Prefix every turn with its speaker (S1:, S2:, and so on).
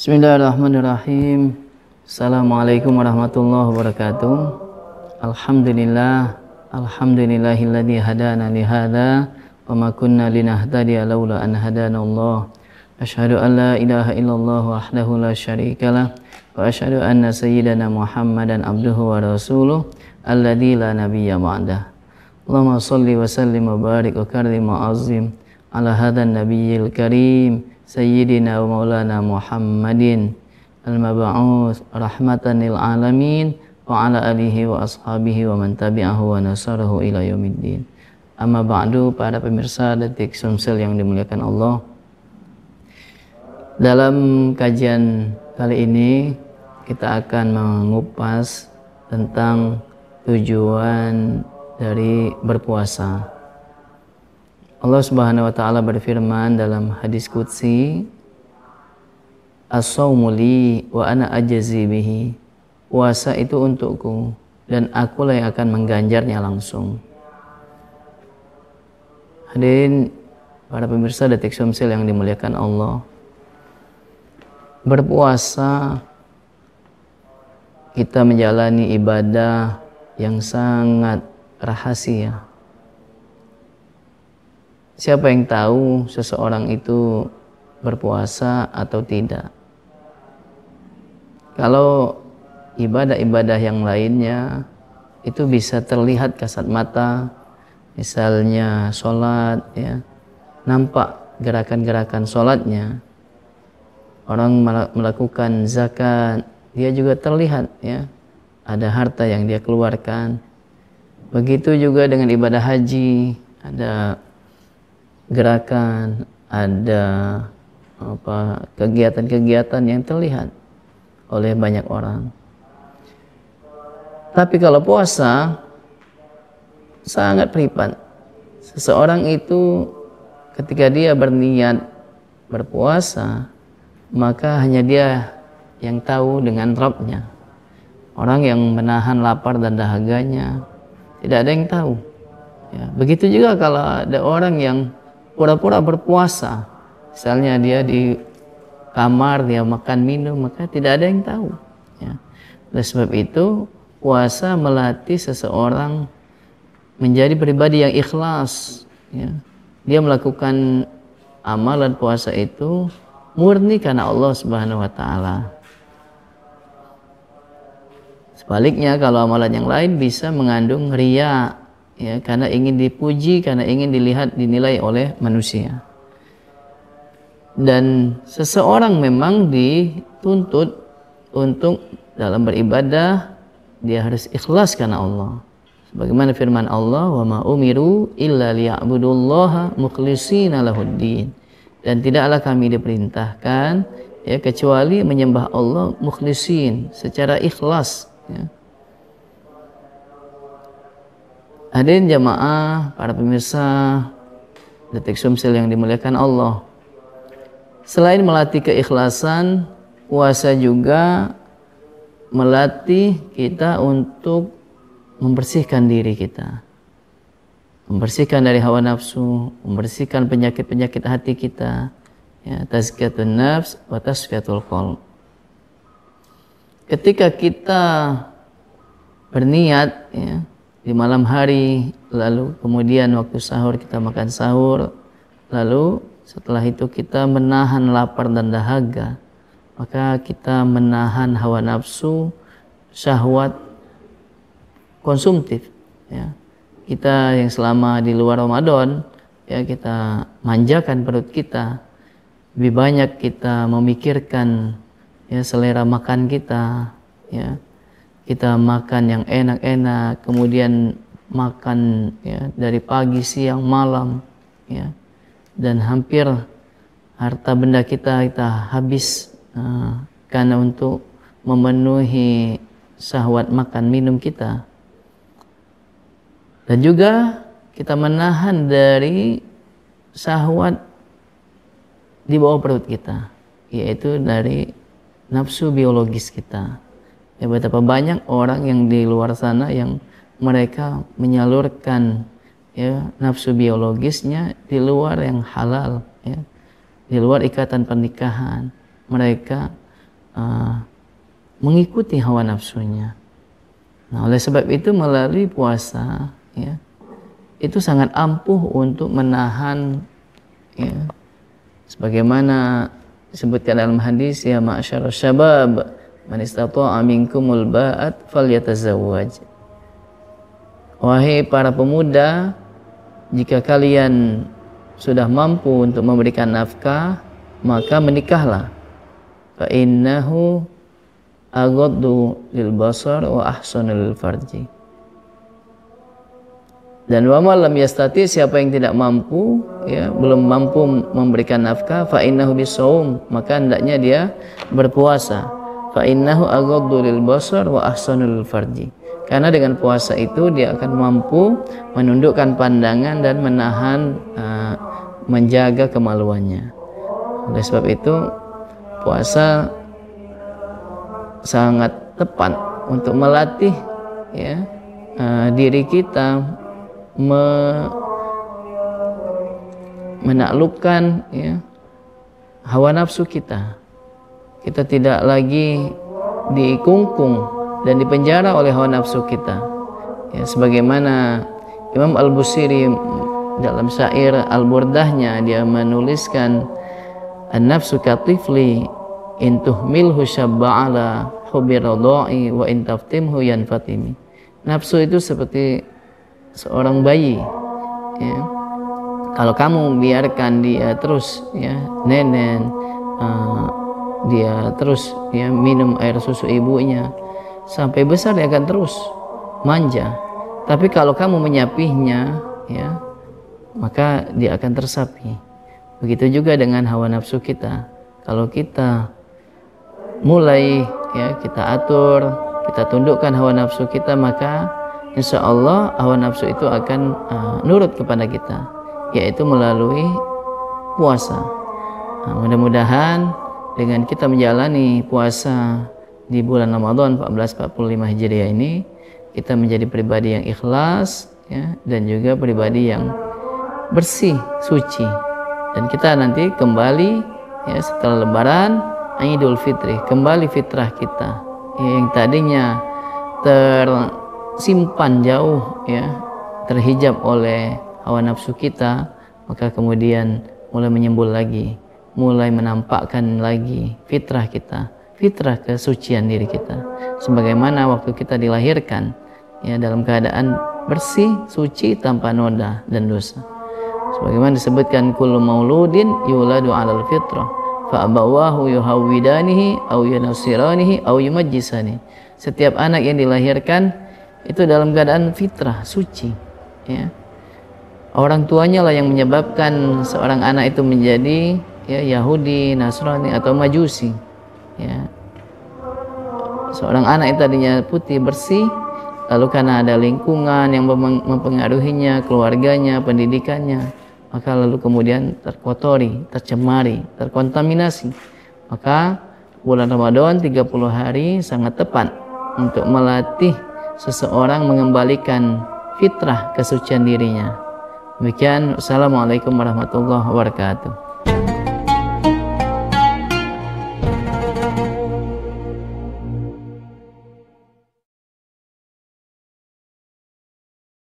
S1: Bismillahirrahmanirrahim. Assalamualaikum warahmatullahi wabarakatuh. Alhamdulillahilladzi hadana li hadza wa ma kunna linahtadiya laula an hadana Allah. Asyhadu an la ilaha illallah wahdahu la syarikalah wa asyhadu anna sayyidana Muhammadan abduhu wa rasuluh alladzi la nabiyya ba'dah. Allahumma shalli wa sallim wa barik wa karrim wa azim ala hadzal nabiyyil karim Sayyidina wa maulana Muhammadin al-mab'uts rahmatan lil alamin wa ala alihi wa ashabihi wa man tabi'ahu wa nasarahu ila yaumiddin. Amma ba'du, para pemirsa Detik Sumsel yang dimuliakan Allah. Dalam kajian kali ini kita akan mengupas tentang tujuan dari berpuasa. Allah Subhanahu wa taala berfirman dalam hadis qudsi, As-shaumu li wa ana ajzi bihi. Puasa itu untukku dan akulah yang akan mengganjarnya langsung. Hadirin para pemirsa Detik Sumsel yang dimuliakan Allah. Berpuasa kita menjalani ibadah yang sangat rahasia. Siapa yang tahu seseorang itu berpuasa atau tidak? Kalau ibadah-ibadah yang lainnya itu bisa terlihat kasat mata, misalnya sholat, ya, nampak gerakan-gerakan sholatnya. Orang melakukan zakat, dia juga terlihat, ya, ada harta yang dia keluarkan. Begitu juga dengan ibadah haji, ada gerakan, ada kegiatan-kegiatan yang terlihat oleh banyak orang. Tapi kalau puasa sangat privat. Seseorang itu ketika dia berniat berpuasa, maka hanya dia yang tahu dengan Rabb-nya. Orang yang menahan lapar dan dahaganya tidak ada yang tahu. Ya, begitu juga kalau ada orang yang pura-pura berpuasa, misalnya dia di kamar, dia makan minum, maka tidak ada yang tahu. Ya. Oleh sebab itu, puasa melatih seseorang menjadi pribadi yang ikhlas. Ya. Dia melakukan amalan puasa itu murni karena Allah Subhanahu wa taala. Sebaliknya, kalau amalan yang lain bisa mengandung riya, ya, karena ingin dipuji, karena ingin dilihat, dinilai oleh manusia. Dan seseorang memang dituntut untuk dalam beribadah dia harus ikhlas karena Allah. Sebagaimana firman Allah, "Wa ma umiru illa liya'budullaha mukhlishina lahuddin." Dan tidaklah kami diperintahkan, ya, kecuali menyembah Allah mukhlisin, secara ikhlas, ya. Hadirin jamaah, para pemirsa Detik Sumsel yang dimuliakan Allah. Selain melatih keikhlasan, puasa juga melatih kita untuk membersihkan diri kita. Membersihkan dari hawa nafsu, membersihkan penyakit-penyakit hati kita. Ya, tazkiyatun nafs wa tasfiyatul qalb. Ketika kita berniat, ya, di malam hari, lalu kemudian waktu sahur kita makan sahur, lalu setelah itu kita menahan lapar dan dahaga, maka kita menahan hawa nafsu, syahwat konsumtif, ya. Kita yang selama di luar Ramadan, ya, kita manjakan perut kita, lebih banyak kita memikirkan, ya, selera makan kita, ya. Kita makan yang enak-enak, kemudian makan, ya, dari pagi, siang, malam, ya, dan hampir harta benda kita habis karena untuk memenuhi syahwat makan minum kita. Dan juga kita menahan dari syahwat di bawah perut kita, yaitu dari nafsu biologis kita. Ya, betapa banyak orang yang di luar sana yang mereka menyalurkan, ya, nafsu biologisnya di luar yang halal, ya, di luar ikatan pernikahan. Mereka mengikuti hawa nafsunya. Nah, oleh sebab itu melalui puasa, ya, itu sangat ampuh untuk menahan, ya, sebagaimana disebutkan dalam hadis, ya ma'syarus syabab man istata'a minkumul ba'at falyatazawwaj. Wahai para pemuda, jika kalian sudah mampu untuk memberikan nafkah, maka menikahlah. Fa innahu aghaddu lil basar wa ahsanu lil farji. Dan wa man lam yastati, siapa yang tidak mampu, ya, belum mampu memberikan nafkah, fa innahu bisawm, maka hendaknya dia berpuasa. Fa innahu aghaddu lil basar wa ahsanu lil farji. Karena dengan puasa itu dia akan mampu menundukkan pandangan dan menahan, menjaga kemaluannya. Oleh sebab itu puasa sangat tepat untuk melatih, ya, diri kita menaklukkan, ya, hawa nafsu kita. Kita tidak lagi dikungkung dan dipenjara oleh hawa nafsu kita, ya, sebagaimana Imam Al-Busiri dalam syair Al-Burdahnya dia menuliskan, an-nafsu katifli in tuhmilhu syabba'ala hubbi radha'i wa in taftimhu yanfatimi. Nafsu itu seperti seorang bayi, ya. Kalau kamu biarkan dia terus, ya, nenen, dia terus, ya, minum air susu ibunya sampai besar, dia akan terus manja. Tapi kalau kamu menyapihnya, ya, maka dia akan tersapi. Begitu juga dengan hawa nafsu kita. Kalau kita mulai, ya, kita atur, kita tundukkan hawa nafsu kita, maka insya Allah hawa nafsu itu akan nurut kepada kita, yaitu melalui puasa. Mudah-mudahan dengan kita menjalani puasa di bulan Ramadan 1445 Hijriah ini, kita menjadi pribadi yang ikhlas, ya, dan juga pribadi yang bersih, suci. Dan kita nanti kembali, ya, setelah Lebaran, Idul Fitri, kembali fitrah kita, ya, yang tadinya tersimpan jauh, ya, terhijab oleh hawa nafsu kita, maka kemudian mulai menyembul lagi, mulai menampakkan lagi fitrah kita, fitrah kesucian diri kita, sebagaimana waktu kita dilahirkan, ya, dalam keadaan bersih, suci, tanpa noda dan dosa. Sebagaimana disebutkan, kullu mauludin yuladu 'alal fitrah fa abawahu yuhawwidanihi aw yunasiranihi aw yumajjisani. Setiap anak yang dilahirkan itu dalam keadaan fitrah, suci, ya. Orang tuanya lah yang menyebabkan seorang anak itu menjadi, ya, Yahudi, Nasrani atau Majusi, ya. Seorang anak itu tadinya putih bersih, lalu karena ada lingkungan yang mempengaruhinya, keluarganya, pendidikannya, maka lalu kemudian terkotori, tercemari, terkontaminasi. Maka bulan Ramadan 30 hari sangat tepat untuk melatih seseorang mengembalikan fitrah kesucian dirinya. Demikian, assalamualaikum warahmatullahi wabarakatuh.